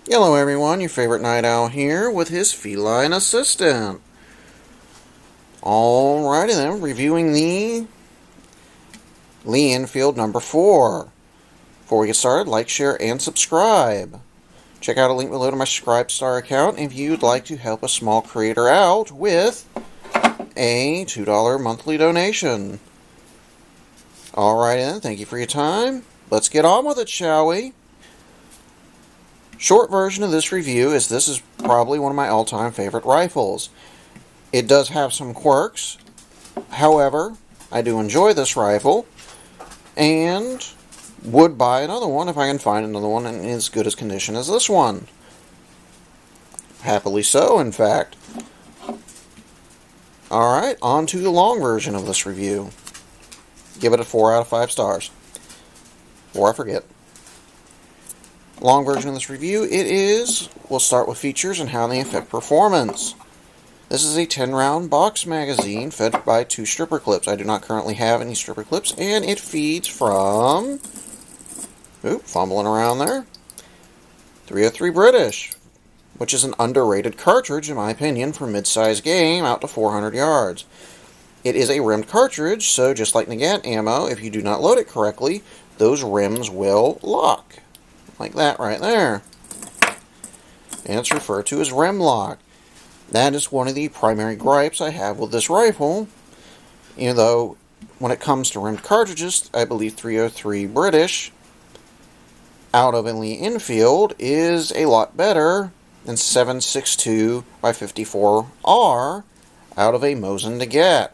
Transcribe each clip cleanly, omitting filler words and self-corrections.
Hello everyone, your favorite night owl here with his feline assistant. Alrighty then, reviewing the ENFIELD No. 4. Before we get started, like, share, and subscribe. Check out a link below to my Subscribestar account if you'd like to help a small creator out with a $2 monthly donation. Alrighty then, thank you for your time. Let's get on with it, shall we? Short version of this review is this is probably one of my all-time favorite rifles. It does have some quirks. However, I do enjoy this rifle and would buy another one if I can find another one in as good a condition as this one. Happily so, in fact. Alright, on to the long version of this review. Give it a 4 out of 5 stars. Or I forget. Long version of this review, we'll start with features and how they affect performance. This is a 10-round box magazine fed by 2 stripper clips. I do not currently have any stripper clips, and it feeds from, fumbling around there, 303 British, which is an underrated cartridge, in my opinion, for mid-size game out to 400 yards. It is a rimmed cartridge, so just like Nagant ammo, if you do not load it correctly, those rims will lock. Like that right there. And it's referred to as rim lock. That is one of the primary gripes I have with this rifle. Even though, when it comes to rimmed cartridges, I believe 303 British out of ENFIELD is a lot better than 7.62 by 54R out of a Mosin Nagant.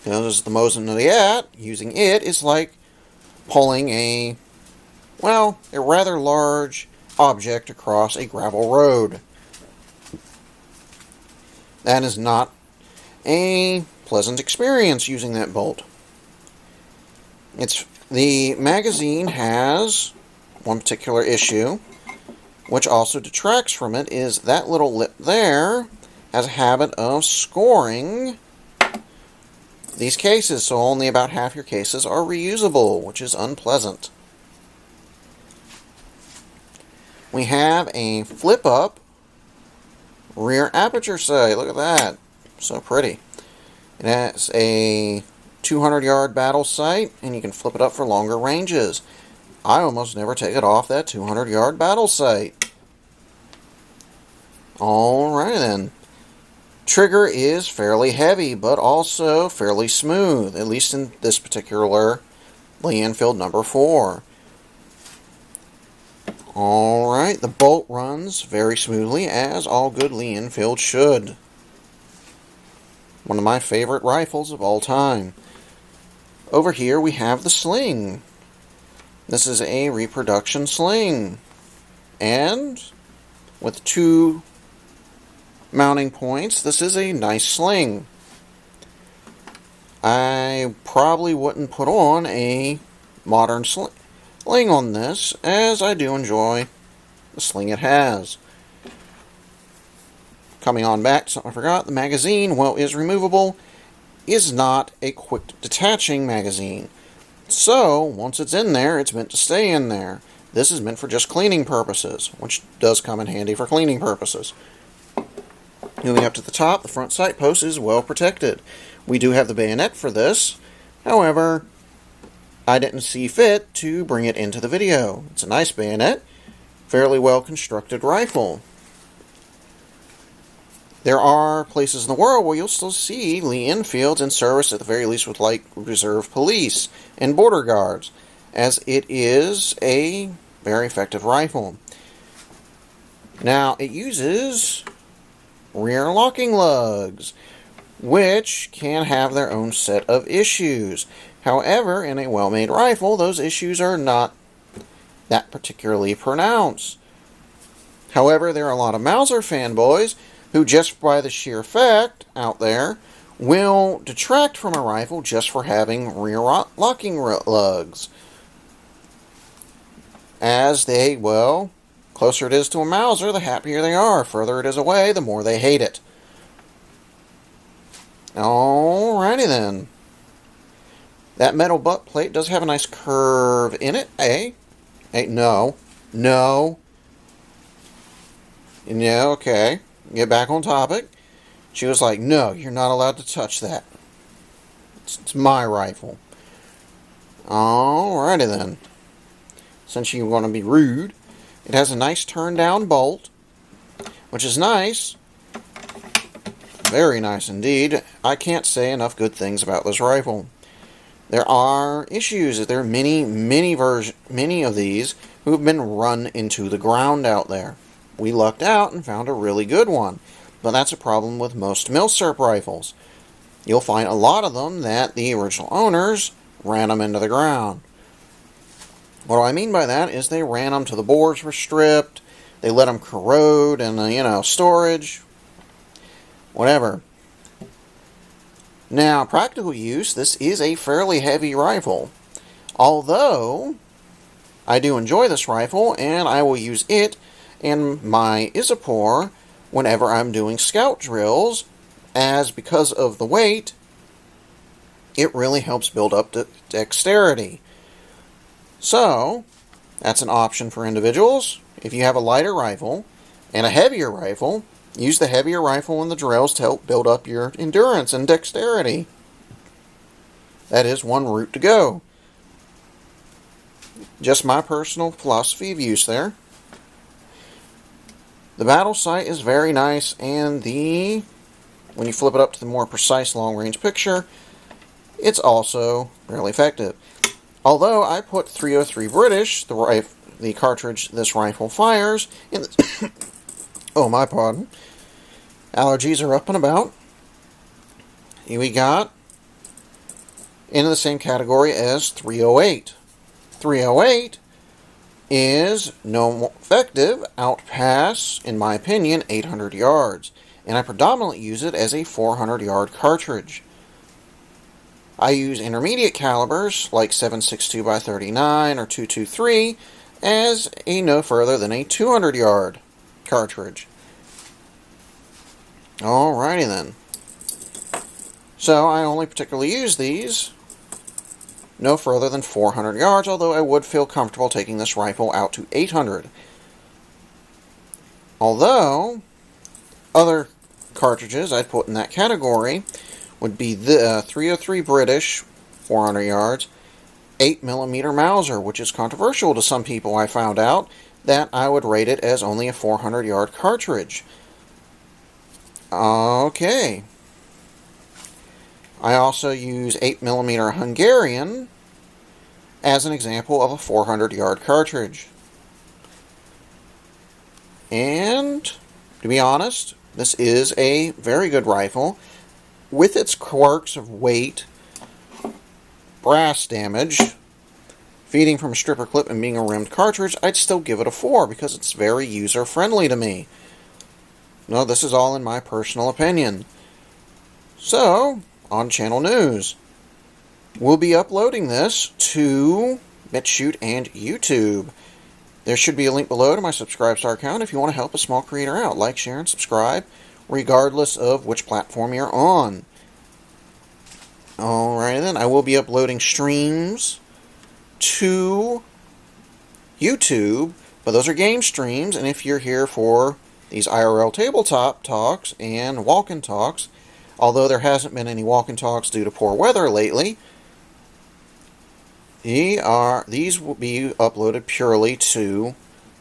Because the Mosin Nagant, using it is like pulling a rather large object across a gravel road. That is not a pleasant experience using that bolt. The magazine has one particular issue, which also detracts from it, is that little lip there has a habit of scoring these cases, so only about half your cases are reusable, which is unpleasant. We have a flip-up rear aperture sight. Look at that. So pretty. It has a 200-yard battle sight, and you can flip it up for longer ranges. I almost never take it off that 200-yard battle sight. Alright then. Trigger is fairly heavy, but also fairly smooth, at least in this particular ENFIELD No. 4. Alright, the bolt runs very smoothly, as all good ENFIELD should. One of my favorite rifles of all time. Over here we have the sling. This is a reproduction sling. And with 2 mounting points, this is a nice sling. I probably wouldn't put on a modern sling on this, as I do enjoy the sling it has. Coming on back to something I forgot, the magazine, while is removable, is not a quick detaching magazine. So, once it's in there, it's meant to stay in there. This is meant for just cleaning purposes, which does come in handy for cleaning purposes. Moving up to the top, the front sight post is well protected. We do have the bayonet for this, however, I didn't see fit to bring it into the video. It's a nice bayonet, fairly well constructed rifle. There are places in the world where you'll still see ENFIELDs in service, at the very least with like reserve police and border guards, as it is a very effective rifle. Now, it uses rear locking lugs, which can have their own set of issues. However, in a well-made rifle, those issues are not that particularly pronounced. However, there are a lot of Mauser fanboys who, just by the sheer fact out there, will detract from a rifle just for having rear locking lugs. As they, closer it is to a Mauser, the happier they are. Further it is away, the more they hate it. Alrighty then. That metal butt plate does have a nice curve in it. No. And yeah, okay, get back on topic. She was like, no, you're not allowed to touch that. It's my rifle. Alrighty then. Since you want to be rude, it has a nice turn down bolt, which is nice. Very nice indeed. I can't say enough good things about this rifle. There are issues. There are many of these who have been run into the ground out there. We lucked out and found a really good one, but that's a problem with most milsurp rifles. You'll find a lot of them that the original owners ran them into the ground. What I mean by that is they ran them till the bores were stripped, they let them corrode in storage, whatever. Now, practical use, this is a fairly heavy rifle. Although, I do enjoy this rifle, and I will use it and my Isopor whenever I'm doing scout drills, as because of the weight, it really helps build up the dexterity. So, that's an option for individuals. If you have a lighter rifle and a heavier rifle, use the heavier rifle in the drills to help build up your endurance and dexterity. That is one route to go. Just my personal philosophy of use there. The battle sight is very nice, and when you flip it up to the more precise long-range picture, it's also fairly effective. Although I put 303 British, the cartridge this rifle fires, in the oh, my pardon. Allergies are up and about. Here we got into the same category as 308. 308 is no effective out past, in my opinion, 800 yards, and I predominantly use it as a 400-yard cartridge. I use intermediate calibers like 7.62 by 39 or 223 as a no further than a 200-yard cartridge. Alrighty then. So I only particularly use these no further than 400 yards, although I would feel comfortable taking this rifle out to 800. Although, other cartridges I'd put in that category would be the 303 British, 400 yards, 8mm Mauser, which is controversial to some people. I found out that I would rate it as only a 400-yard cartridge. Okay. I also use 8mm Hungarian as an example of a 400-yard cartridge. And, to be honest, this is a very good rifle. With its quirks of weight, brass damage, feeding from a stripper clip, and being a rimmed cartridge, I'd still give it a 4 because it's very user-friendly to me. No, this is all in my personal opinion. So, on channel news. We'll be uploading this to BitChute and YouTube. There should be a link below to my Subscribestar account if you want to help a small creator out. Like, share, and subscribe, regardless of which platform you're on. Alright then, I will be uploading streams to YouTube, but those are game streams, and if you're here for these IRL tabletop talks and walk-in talks, although there hasn't been any walk-in talks due to poor weather lately, these will be uploaded purely to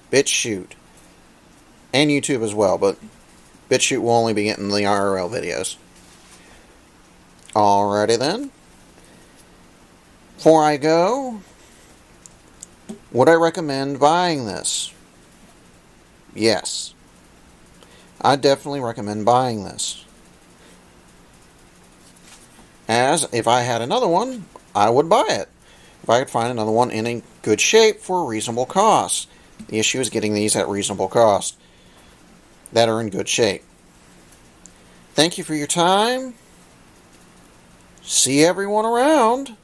BitChute and YouTube as well, but BitChute will only be getting the IRL videos. Alrighty then. Before I go, would I recommend buying this? Yes. I definitely recommend buying this. As if I had another one, I would buy it. If I could find another one in a good shape for a reasonable cost. The issue is getting these at reasonable cost that are in good shape. Thank you for your time. See everyone around.